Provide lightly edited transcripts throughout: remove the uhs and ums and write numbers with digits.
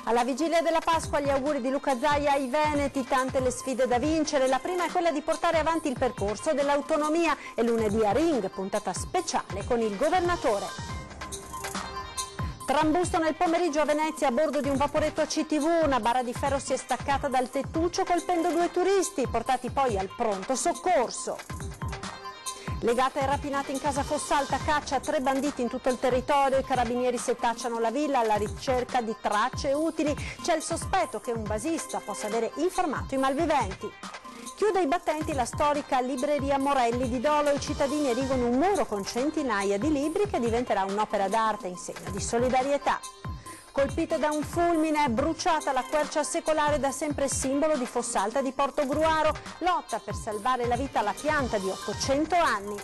Alla vigilia della Pasqua gli auguri di Luca Zaia ai veneti, tante le sfide da vincere. La prima è quella di portare avanti il percorso dell'autonomia e lunedì a Ring, puntata speciale con il governatore. Trambusto nel pomeriggio a Venezia a bordo di un vaporetto ACTV, una barra di ferro si è staccata dal tettuccio colpendo 2 turisti, portati poi al pronto soccorso. Legata e rapinata in casa Fossalta, caccia 3 banditi in tutto il territorio, i carabinieri setacciano la villa alla ricerca di tracce utili, c'è il sospetto che un basista possa avere informato i malviventi. Chiude i battenti la storica libreria Morelli di Dolo, i cittadini erigono un muro con centinaia di libri che diventerà un'opera d'arte in segno di solidarietà. Colpita da un fulmine, bruciata la quercia secolare da sempre simbolo di Fossalta di Portogruaro, lotta per salvare la vita alla pianta di 800 anni.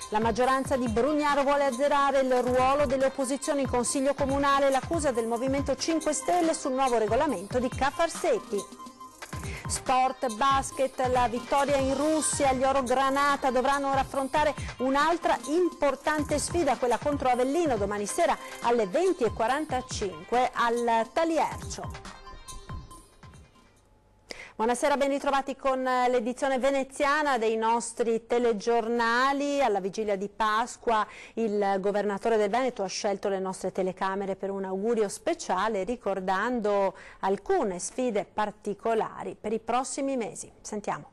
La maggioranza di Brugnaro vuole azzerare il ruolo delle opposizioni in Consiglio Comunale, l'accusa del Movimento 5 Stelle sul nuovo regolamento di Cafarsetti. Sport, basket, la vittoria in Russia, gli Oro Granata dovranno ora affrontare un'altra importante sfida, quella contro Avellino, domani sera alle 20:45 al Taliercio. Buonasera, ben ritrovati con l'edizione veneziana dei nostri telegiornali. Alla vigilia di Pasqua il governatore del Veneto ha scelto le nostre telecamere per un augurio speciale, ricordando alcune sfide particolari per i prossimi mesi. Sentiamo.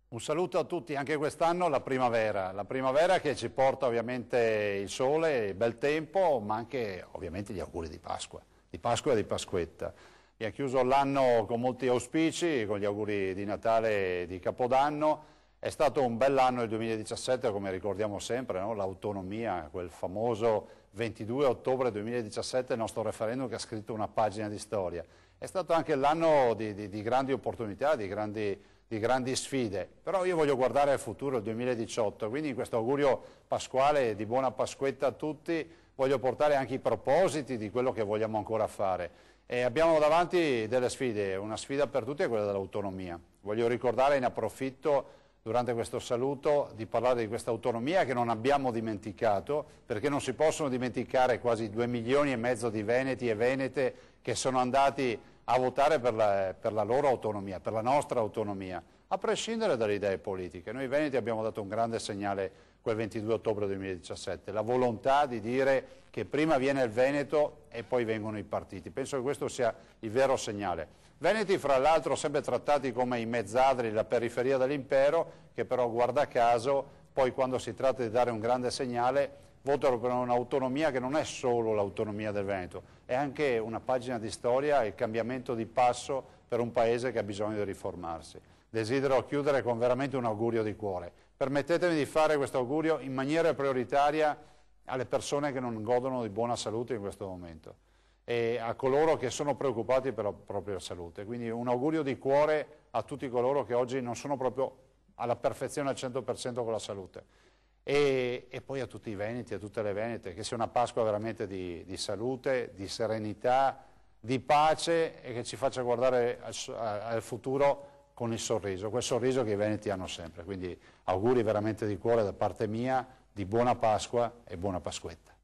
Un saluto a tutti, anche quest'anno la primavera che ci porta ovviamente il sole, il bel tempo, ma anche ovviamente gli auguri di Pasqua e di Pasquetta. Abbiamo chiuso l'anno con molti auspici, con gli auguri di Natale e di Capodanno. È stato un bell'anno il 2017, come ricordiamo sempre, no? L'autonomia, quel famoso 22 ottobre 2017, il nostro referendum che ha scritto una pagina di storia. È stato anche l'anno di grandi opportunità, di grandi sfide. Però io voglio guardare al futuro, il 2018, quindi in questo augurio pasquale di buona Pasquetta a tutti voglio portare anche i propositi di quello che vogliamo ancora fare. E abbiamo davanti delle sfide, una sfida per tutti è quella dell'autonomia. Voglio ricordare, in approfitto durante questo saluto, di parlare di questa autonomia che non abbiamo dimenticato, perché non si possono dimenticare quasi 2,5 milioni di veneti e venete che sono andati a votare per la loro autonomia, per la nostra autonomia, a prescindere dalle idee politiche. Noi veneti abbiamo dato un grande segnale quel 22 ottobre 2017, la volontà di dire che prima viene il Veneto e poi vengono i partiti. Penso che questo sia il vero segnale. Veneti, fra l'altro, sempre trattati come i mezzadri, la periferia dell'impero, che però, guarda caso, poi quando si tratta di dare un grande segnale, votano per un'autonomia che non è solo l'autonomia del Veneto, è anche una pagina di storia e il cambiamento di passo per un paese che ha bisogno di riformarsi. Desidero chiudere con veramente un augurio di cuore. Permettetemi di fare questo augurio in maniera prioritaria alle persone che non godono di buona salute in questo momento e a coloro che sono preoccupati per la propria salute. Quindi un augurio di cuore a tutti coloro che oggi non sono proprio alla perfezione al 100% con la salute. E poi a tutti i veneti, a tutte le venete, che sia una Pasqua veramente di salute, di serenità, di pace e che ci faccia guardare al futuro con il sorriso, quel sorriso che i veneti hanno sempre. Quindi auguri veramente di cuore da parte mia, di buona Pasqua e buona Pasquetta.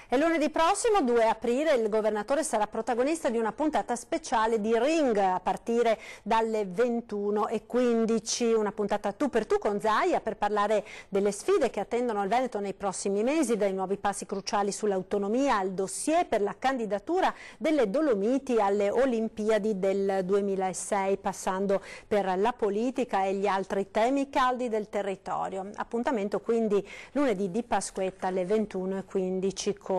E lunedì prossimo, 2 aprile, il governatore sarà protagonista di una puntata speciale di Ring a partire dalle 21:15, una puntata tu per tu con Zaia per parlare delle sfide che attendono il Veneto nei prossimi mesi, dai nuovi passi cruciali sull'autonomia al dossier per la candidatura delle Dolomiti alle Olimpiadi del 2006, passando per la politica e gli altri temi caldi del territorio. Appuntamento quindi lunedì di Pasquetta alle 21:15 con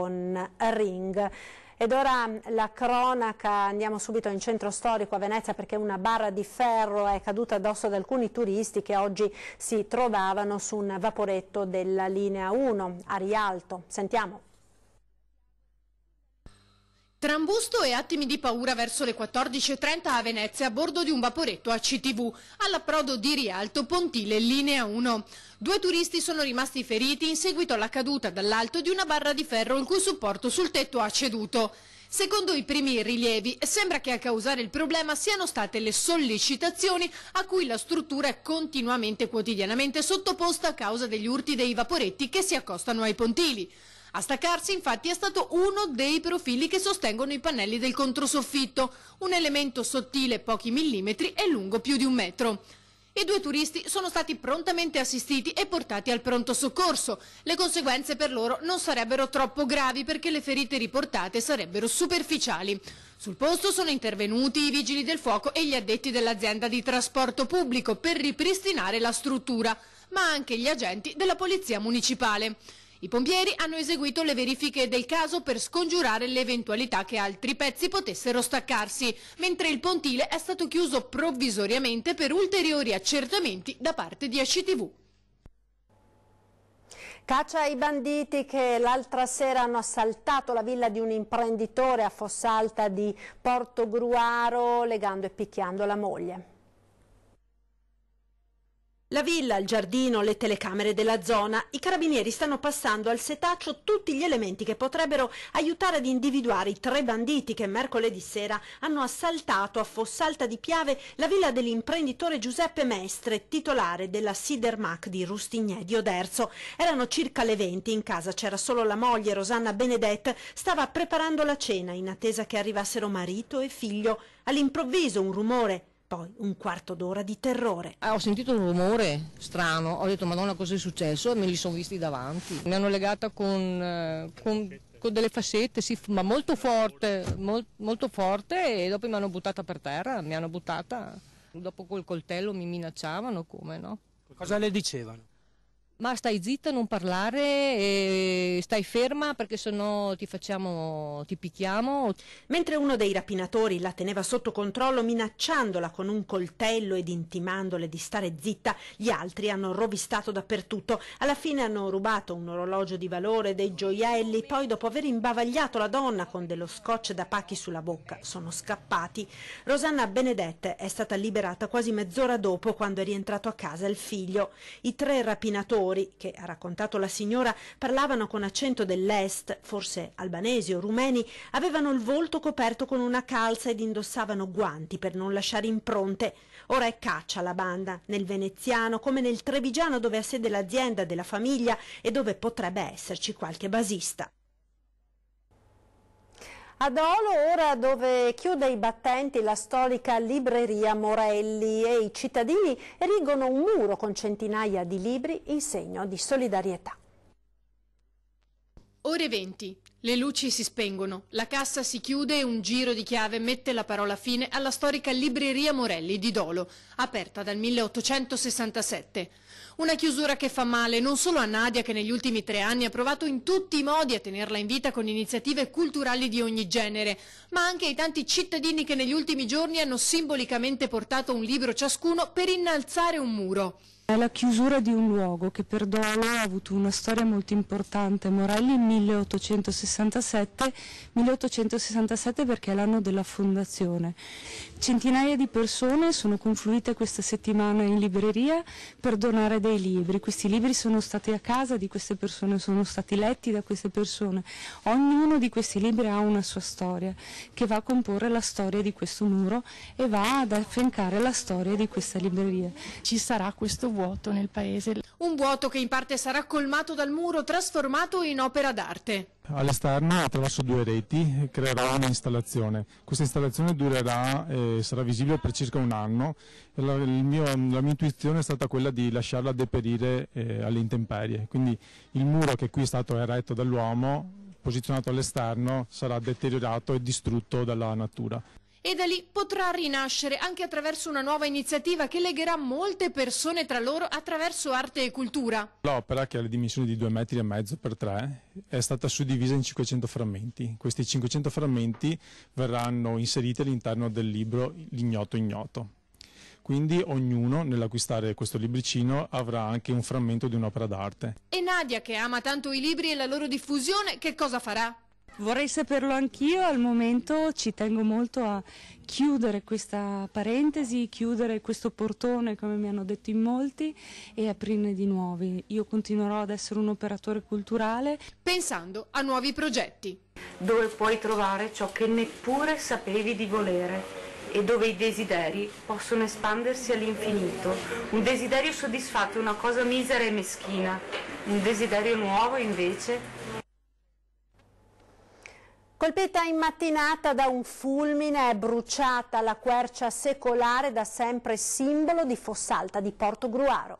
Ring. Ed ora la cronaca, andiamo subito in centro storico a Venezia perché una barra di ferro è caduta addosso ad alcuni turisti che oggi si trovavano su un vaporetto della linea 1 a Rialto. Sentiamo. Trambusto e attimi di paura verso le 14:30 a Venezia a bordo di un vaporetto ACTV all'approdo di Rialto Pontile linea 1. 2 turisti sono rimasti feriti in seguito alla caduta dall'alto di una barra di ferro il cui supporto sul tetto ha ceduto. Secondo i primi rilievi, sembra che a causare il problema siano state le sollecitazioni a cui la struttura è continuamente e quotidianamente sottoposta a causa degli urti dei vaporetti che si accostano ai pontili. A staccarsi infatti è stato uno dei profili che sostengono i pannelli del controsoffitto, un elemento sottile pochi millimetri e lungo più di 1 metro. I 2 turisti sono stati prontamente assistiti e portati al pronto soccorso. Le conseguenze per loro non sarebbero troppo gravi perché le ferite riportate sarebbero superficiali. Sul posto sono intervenuti i vigili del fuoco e gli addetti dell'azienda di trasporto pubblico per ripristinare la struttura, ma anche gli agenti della polizia municipale. I pompieri hanno eseguito le verifiche del caso per scongiurare l'eventualità che altri pezzi potessero staccarsi, mentre il pontile è stato chiuso provvisoriamente per ulteriori accertamenti da parte di ACTV. Caccia ai banditi che l'altra sera hanno assaltato la villa di un imprenditore a Fossalta di Portogruaro, legando e picchiando la moglie. La villa, il giardino, le telecamere della zona, i carabinieri stanno passando al setaccio tutti gli elementi che potrebbero aiutare ad individuare i 3 banditi che mercoledì sera hanno assaltato a Fossalta di Piave la villa dell'imprenditore Giuseppe Mestre, titolare della Sidermac di Rustignè di Oderzo. Erano circa le 20, in casa c'era solo la moglie, Rosanna Benedette, stava preparando la cena in attesa che arrivassero marito e figlio. All'improvviso un rumore. Poi un quarto d'ora di terrore. Ho sentito un rumore strano, ho detto Madonna cosa è successo e me li sono visti davanti. Mi hanno legata con delle fassette, sì, ma molto forte e dopo mi hanno buttata per terra, dopo col coltello mi minacciavano, come no? Cosa le dicevano? Ma stai zitta, non parlare, e stai ferma perché sennò ti picchiamo. Mentre uno dei rapinatori la teneva sotto controllo minacciandola con un coltello ed intimandole di stare zitta, gli altri hanno rovistato dappertutto. Alla fine hanno rubato un orologio di valore, dei gioielli, poi dopo aver imbavagliato la donna con dello scotch da pacchi sulla bocca sono scappati. Rosanna Benedette è stata liberata quasi mezz'ora dopo, quando è rientrato a casa il figlio. I 3 rapinatori, che ha raccontato la signora, parlavano con accento dell'est, forse albanesi o rumeni, avevano il volto coperto con una calza ed indossavano guanti per non lasciare impronte. Ora è caccia la banda, nel veneziano come nel trevigiano, dove ha sede l'azienda della famiglia e dove potrebbe esserci qualche basista. A Dolo, ora, dove chiude i battenti la storica libreria Morelli, e i cittadini erigono un muro con centinaia di libri in segno di solidarietà. Ore 20. Le luci si spengono, la cassa si chiude e un giro di chiave mette la parola fine alla storica libreria Morelli di Dolo, aperta dal 1867. Una chiusura che fa male non solo a Nadia, che negli ultimi 3 anni ha provato in tutti i modi a tenerla in vita con iniziative culturali di ogni genere, ma anche ai tanti cittadini che negli ultimi giorni hanno simbolicamente portato un libro ciascuno per innalzare un muro. È la chiusura di un luogo che per Dolo ha avuto una storia molto importante. Morelli 1867 perché è l'anno della fondazione. Centinaia di persone sono confluite questa settimana in libreria per donare dei libri. Questi libri sono stati a casa di queste persone, sono stati letti da queste persone. Ognuno di questi libri ha una sua storia che va a comporre la storia di questo muro e va ad affiancare la storia di questa libreria. Ci sarà questo vuoto nel paese. Un vuoto che in parte sarà colmato dal muro trasformato in opera d'arte. All'esterno, attraverso 2 reti, creerà un'installazione. Questa installazione durerà e sarà visibile per circa 1 anno. La mia intuizione è stata quella di lasciarla deperire alle intemperie. Quindi il muro che qui è stato eretto dall'uomo, posizionato all'esterno, sarà deteriorato e distrutto dalla natura. E da lì potrà rinascere anche attraverso una nuova iniziativa che legherà molte persone tra loro attraverso arte e cultura. L'opera, che ha le dimensioni di 2,5 metri per 3, è stata suddivisa in 500 frammenti. Questi 500 frammenti verranno inseriti all'interno del libro L'ignoto ignoto. Quindi ognuno, nell'acquistare questo libricino, avrà anche un frammento di un'opera d'arte. E Nadia, che ama tanto i libri e la loro diffusione, che cosa farà? Vorrei saperlo anch'io, al momento ci tengo molto a chiudere questa parentesi, chiudere questo portone, come mi hanno detto in molti, e aprirne di nuovi. Io continuerò ad essere un operatore culturale. Pensando a nuovi progetti. Dove puoi trovare ciò che neppure sapevi di volere e dove i desideri possono espandersi all'infinito. Un desiderio soddisfatto è una cosa misera e meschina, un desiderio nuovo invece Colpita in mattinata da un fulmine, è bruciata la quercia secolare, da sempre simbolo di Fossalta di Portogruaro.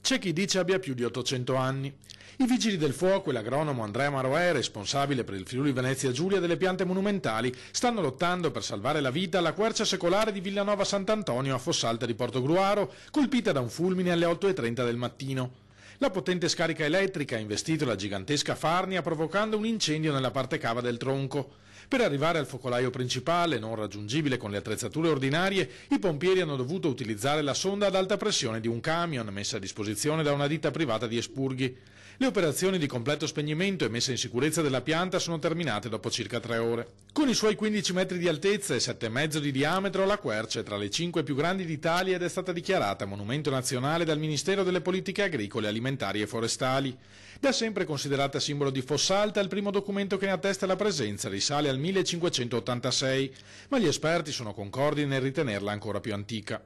C'è chi dice abbia più di 800 anni. I vigili del fuoco e l'agronomo Andrea Maroè, responsabile per il Friuli Venezia Giulia delle piante monumentali, stanno lottando per salvare la vita alla quercia secolare di Villanova Sant'Antonio a Fossalta di Portogruaro, colpita da un fulmine alle 8:30 del mattino. La potente scarica elettrica ha investito la gigantesca farnia, provocando un incendio nella parte cava del tronco. Per arrivare al focolaio principale, non raggiungibile con le attrezzature ordinarie, i pompieri hanno dovuto utilizzare la sonda ad alta pressione di un camion messa a disposizione da una ditta privata di espurghi. Le operazioni di completo spegnimento e messa in sicurezza della pianta sono terminate dopo circa 3 ore. Con i suoi 15 metri di altezza e 7,5 di diametro, la quercia è tra le 5 più grandi d'Italia ed è stata dichiarata monumento nazionale dal Ministero delle Politiche Agricole, Alimentari e Forestali. Da sempre considerata simbolo di Fossalta, il primo documento che ne attesta la presenza risale al 1586, ma gli esperti sono concordi nel ritenerla ancora più antica.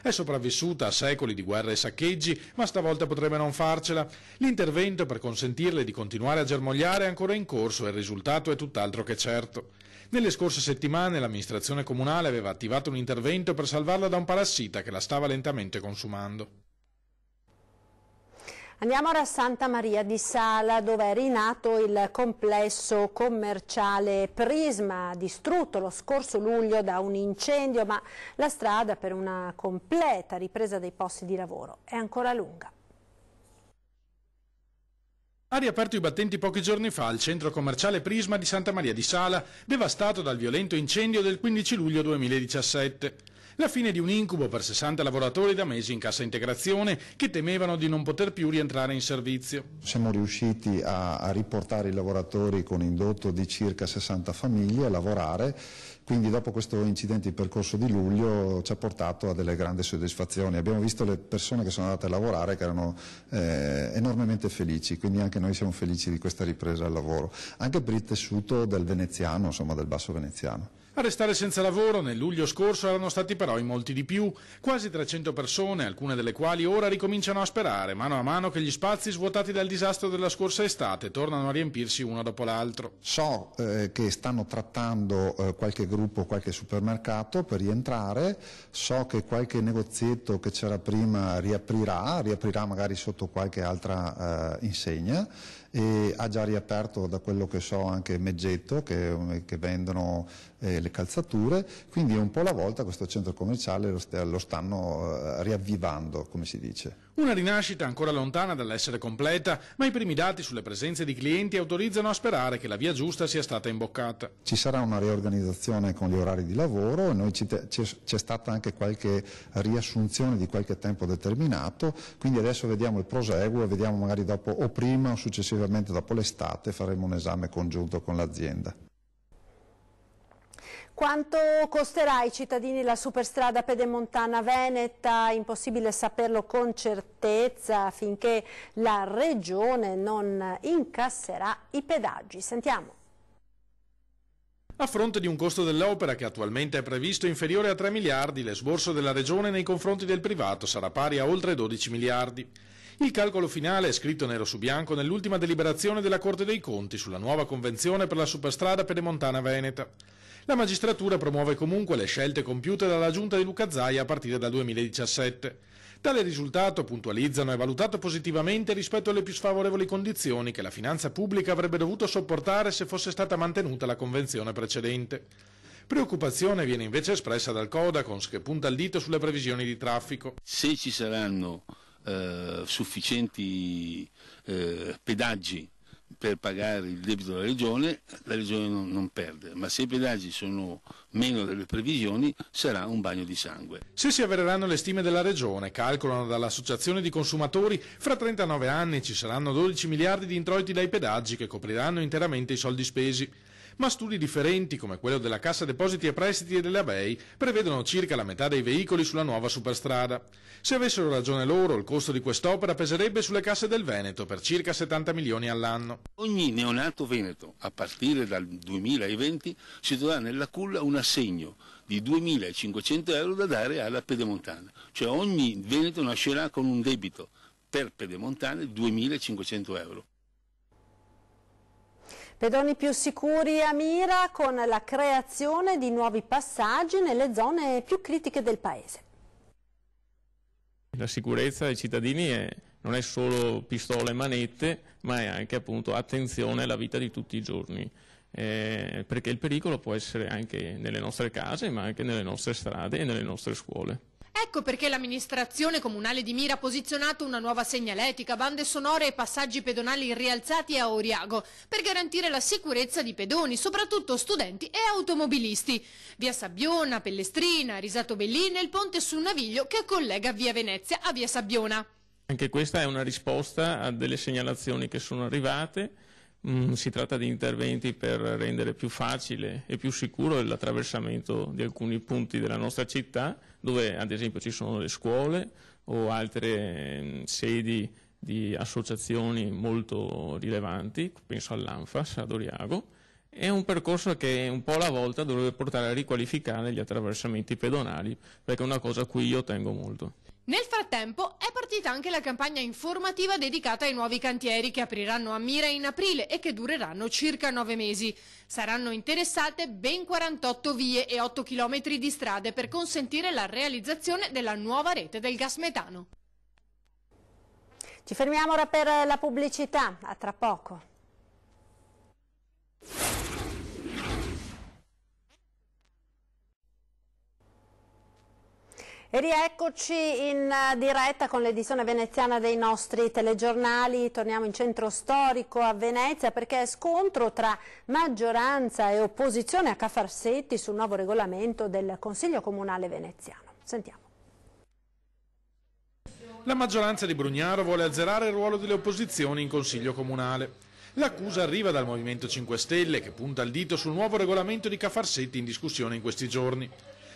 È sopravvissuta a secoli di guerre e saccheggi, ma stavolta potrebbe non farcela. L'intervento per consentirle di continuare a germogliare è ancora in corso e il risultato è tutt'altro che certo. Nelle scorse settimane l'amministrazione comunale aveva attivato un intervento per salvarla da un parassita che la stava lentamente consumando. Andiamo ora a Santa Maria di Sala, dove è rinato il complesso commerciale Prisma, distrutto lo scorso luglio da un incendio, ma la strada per una completa ripresa dei posti di lavoro è ancora lunga. Ha riaperto i battenti pochi giorni fa il centro commerciale Prisma di Santa Maria di Sala, devastato dal violento incendio del 15 luglio 2017. La fine di un incubo per 60 lavoratori da mesi in cassa integrazione che temevano di non poter più rientrare in servizio. Siamo riusciti a riportare i lavoratori con indotto di circa 60 famiglie a lavorare, quindi dopo questo incidente di percorso di luglio ci ha portato a delle grandi soddisfazioni. Abbiamo visto le persone che sono andate a lavorare che erano enormemente felici, quindi anche noi siamo felici di questa ripresa al lavoro, anche per il tessuto del veneziano, insomma del basso veneziano. A restare senza lavoro nel luglio scorso erano stati però in molti di più, quasi 300 persone, alcune delle quali ora ricominciano a sperare, mano a mano, che gli spazi svuotati dal disastro della scorsa estate tornano a riempirsi uno dopo l'altro. So che stanno trattando qualche gruppo, qualche supermercato per rientrare, so che qualche negozietto che c'era prima riaprirà magari sotto qualche altra insegna, e ha già riaperto, da quello che so, anche Meggetto che vendono le calzature, quindi un po' alla volta questo centro commerciale lo stanno riavvivando, come si dice. Una rinascita ancora lontana dall'essere completa, ma i primi dati sulle presenze di clienti autorizzano a sperare che la via giusta sia stata imboccata. Ci sarà una riorganizzazione con gli orari di lavoro, e c'è stata anche qualche riassunzione di qualche tempo determinato, quindi adesso vediamo il proseguo e vediamo magari dopo o prima o successivamente dopo l'estate faremo un esame congiunto con l'azienda. Quanto costerà ai cittadini la superstrada pedemontana veneta? Impossibile saperlo con certezza finché la Regione non incasserà i pedaggi. Sentiamo. A fronte di un costo dell'opera che attualmente è previsto inferiore a 3 miliardi, l'esborso della Regione nei confronti del privato sarà pari a oltre 12 miliardi. Il calcolo finale è scritto nero su bianco nell'ultima deliberazione della Corte dei Conti sulla nuova convenzione per la superstrada pedemontana veneta. La magistratura promuove comunque le scelte compiute dalla Giunta di Luca Zaia a partire dal 2017. Tale risultato, puntualizzano, è valutato positivamente rispetto alle più sfavorevoli condizioni che la finanza pubblica avrebbe dovuto sopportare se fosse stata mantenuta la convenzione precedente. Preoccupazione viene invece espressa dal Codacons, che punta il dito sulle previsioni di traffico. Se ci saranno sufficienti pedaggi per pagare il debito della Regione, la Regione non perde, ma se i pedaggi sono meno delle previsioni sarà un bagno di sangue. Se si avvereranno le stime della Regione, calcolano dall'Associazione di Consumatori, fra 39 anni ci saranno 12 miliardi di introiti dai pedaggi che copriranno interamente i soldi spesi. Ma studi differenti, come quello della Cassa Depositi e Prestiti e della BEI, prevedono circa la metà dei veicoli sulla nuova superstrada. Se avessero ragione loro, il costo di quest'opera peserebbe sulle casse del Veneto per circa 70 milioni all'anno. Ogni neonato veneto, a partire dal 2020, si troverà nella culla un assegno di 2.500 euro da dare alla pedemontana. Cioè ogni veneto nascerà con un debito per pedemontane di 2.500 euro. Pedoni più sicuri a mira con la creazione di nuovi passaggi nelle zone più critiche del paese. La sicurezza dei cittadini non è solo pistole e manette, ma è anche appunto attenzione alla vita di tutti i giorni, perché il pericolo può essere anche nelle nostre case, ma anche nelle nostre strade e nelle nostre scuole. Ecco perché l'amministrazione comunale di Mira ha posizionato una nuova segnaletica, bande sonore e passaggi pedonali rialzati a Oriago per garantire la sicurezza di pedoni, soprattutto studenti e automobilisti. Via Sabbiona, Pellestrina, Risato Bellini e il ponte sul Naviglio che collega via Venezia a via Sabbiona. Anche questa è una risposta a delle segnalazioni che sono arrivate. Si tratta di interventi per rendere più facile e più sicuro l'attraversamento di alcuni punti della nostra città, dove ad esempio ci sono le scuole o altre sedi di associazioni molto rilevanti, penso all'Anfas ad Oriago. È un percorso che un po' alla volta dovrebbe portare a riqualificare gli attraversamenti pedonali, perché è una cosa a cui io tengo molto. Nel frattempo è partita anche la campagna informativa dedicata ai nuovi cantieri che apriranno a Mira in aprile e che dureranno circa 9 mesi. Saranno interessate ben 48 vie e 8 chilometri di strade per consentire la realizzazione della nuova rete del gas metano. Ci fermiamo ora per la pubblicità, a tra poco. E rieccoci in diretta con l'edizione veneziana dei nostri telegiornali. Torniamo in centro storico a Venezia perché è scontro tra maggioranza e opposizione a Cafarsetti sul nuovo regolamento del Consiglio Comunale veneziano. Sentiamo. La maggioranza di Brugnaro vuole azzerare il ruolo delle opposizioni in Consiglio Comunale. L'accusa arriva dal Movimento 5 Stelle che punta il dito sul nuovo regolamento di Cafarsetti in discussione in questi giorni.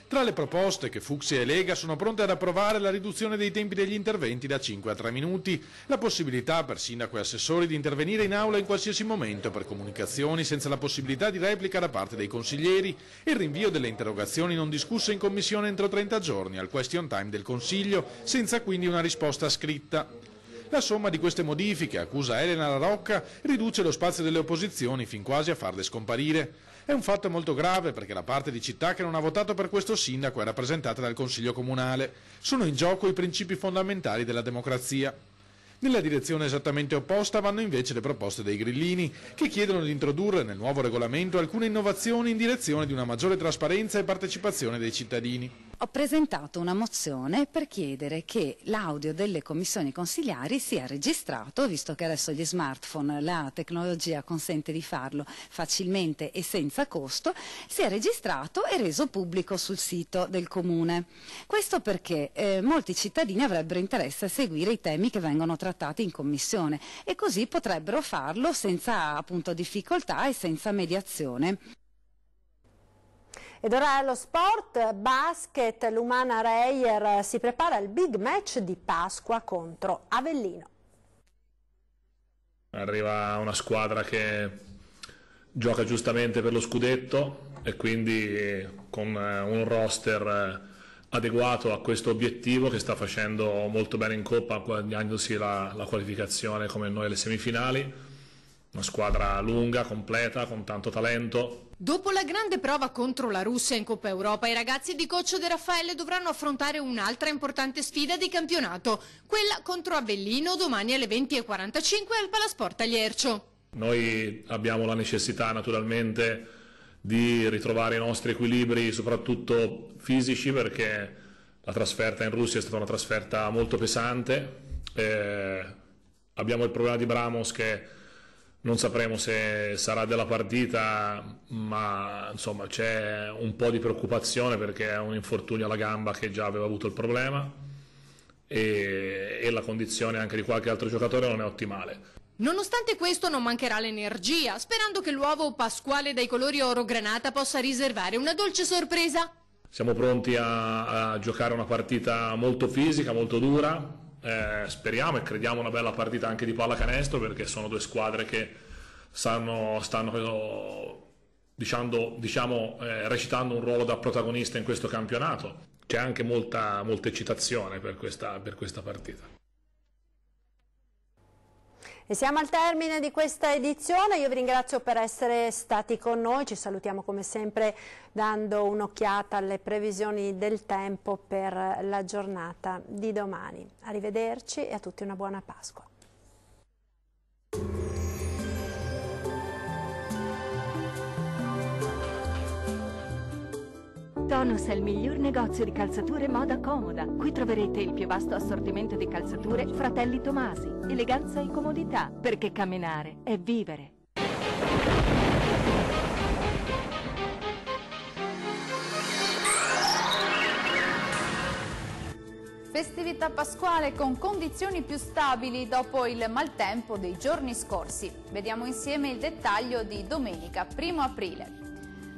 Tra le proposte che Fucsia e Lega sono pronte ad approvare la riduzione dei tempi degli interventi da 5 a 3 minuti, la possibilità per sindaco e assessori di intervenire in aula in qualsiasi momento per comunicazioni senza la possibilità di replica da parte dei consiglieri e il rinvio delle interrogazioni non discusse in commissione entro 30 giorni al question time del Consiglio senza quindi una risposta scritta. La somma di queste modifiche, accusa Elena La Rocca, riduce lo spazio delle opposizioni fin quasi a farle scomparire. È un fatto molto grave perché la parte di città che non ha votato per questo sindaco è rappresentata dal Consiglio Comunale. Sono in gioco i principi fondamentali della democrazia. Nella direzione esattamente opposta vanno invece le proposte dei grillini, che chiedono di introdurre nel nuovo regolamento alcune innovazioni in direzione di una maggiore trasparenza e partecipazione dei cittadini. Ho presentato una mozione per chiedere che l'audio delle commissioni consigliari sia registrato, visto che adesso gli smartphone, la tecnologia consente di farlo facilmente e senza costo, sia registrato e reso pubblico sul sito del Comune. Questo perché molti cittadini avrebbero interesse a seguire i temi che vengono trattati in commissione e così potrebbero farlo senza appunto difficoltà e senza mediazione. Ed ora lo sport, basket, l'Umana Reyer si prepara al big match di Pasqua contro Avellino. Arriva una squadra che gioca giustamente per lo scudetto e quindi con un roster adeguato a questo obiettivo che sta facendo molto bene in Coppa, guadagnandosi la qualificazione come noi alle semifinali. Una squadra lunga, completa, con tanto talento. Dopo la grande prova contro la Russia in Coppa Europa, i ragazzi di coach De Raffaele dovranno affrontare un'altra importante sfida di campionato, quella contro Avellino domani alle 20:45 al Palasport a Liercio. Noi abbiamo la necessità naturalmente di ritrovare i nostri equilibri, soprattutto fisici, perché la trasferta in Russia è stata una trasferta molto pesante. Abbiamo il problema di Bramos che non sapremo se sarà della partita, ma insomma c'è un po' di preoccupazione perché è un infortunio alla gamba che già aveva avuto il problema e la condizione anche di qualche altro giocatore non è ottimale. Nonostante questo non mancherà l'energia, sperando che l'uovo pasquale dai colori oro granata possa riservare una dolce sorpresa. Siamo pronti a giocare una partita molto fisica, molto dura. Speriamo e crediamo una bella partita anche di pallacanestro, perché sono due squadre che stanno recitando un ruolo da protagonista in questo campionato. C'è anche molta eccitazione per questa partita. E siamo al termine di questa edizione, io vi ringrazio per essere stati con noi, ci salutiamo come sempre dando un'occhiata alle previsioni del tempo per la giornata di domani. Arrivederci e a tutti una buona Pasqua. Tonus è il miglior negozio di calzature moda comoda. Qui troverete il più vasto assortimento di calzature Fratelli Tomasi. Eleganza e comodità, perché camminare è vivere. Festività pasquale con condizioni più stabili dopo il maltempo dei giorni scorsi. Vediamo insieme il dettaglio di domenica 1 aprile.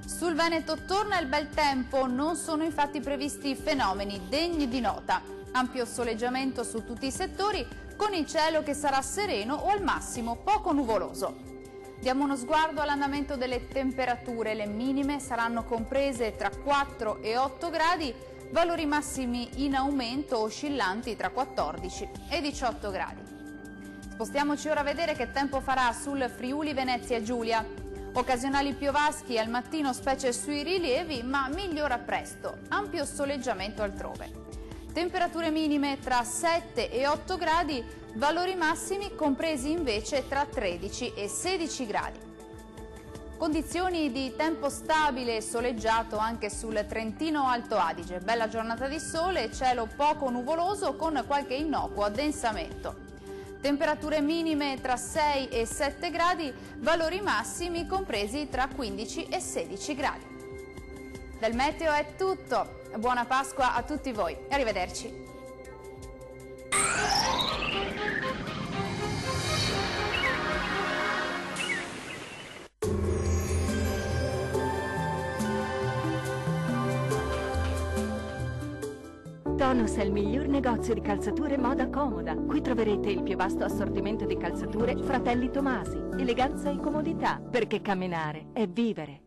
Sul Veneto torna il bel tempo, non sono infatti previsti fenomeni degni di nota. Ampio soleggiamento su tutti i settori, con il cielo che sarà sereno o al massimo poco nuvoloso. Diamo uno sguardo all'andamento delle temperature, le minime saranno comprese tra 4 e 8 gradi, valori massimi in aumento oscillanti tra 14 e 18 gradi. Spostiamoci ora a vedere che tempo farà sul Friuli Venezia Giulia. Occasionali piovaschi al mattino specie sui rilievi, ma migliora presto, ampio soleggiamento altrove. Temperature minime tra 7 e 8 gradi, valori massimi compresi invece tra 13 e 16 gradi. Condizioni di tempo stabile e soleggiato anche sul Trentino Alto Adige. Bella giornata di sole, cielo poco nuvoloso con qualche innocuo addensamento. Temperature minime tra 6 e 7 gradi, valori massimi compresi tra 15 e 16 gradi. Dal meteo è tutto, buona Pasqua a tutti voi e arrivederci. Tonus è il miglior negozio di calzature moda comoda. Qui troverete il più vasto assortimento di calzature Fratelli Tomasi. Eleganza e comodità, perché camminare è vivere.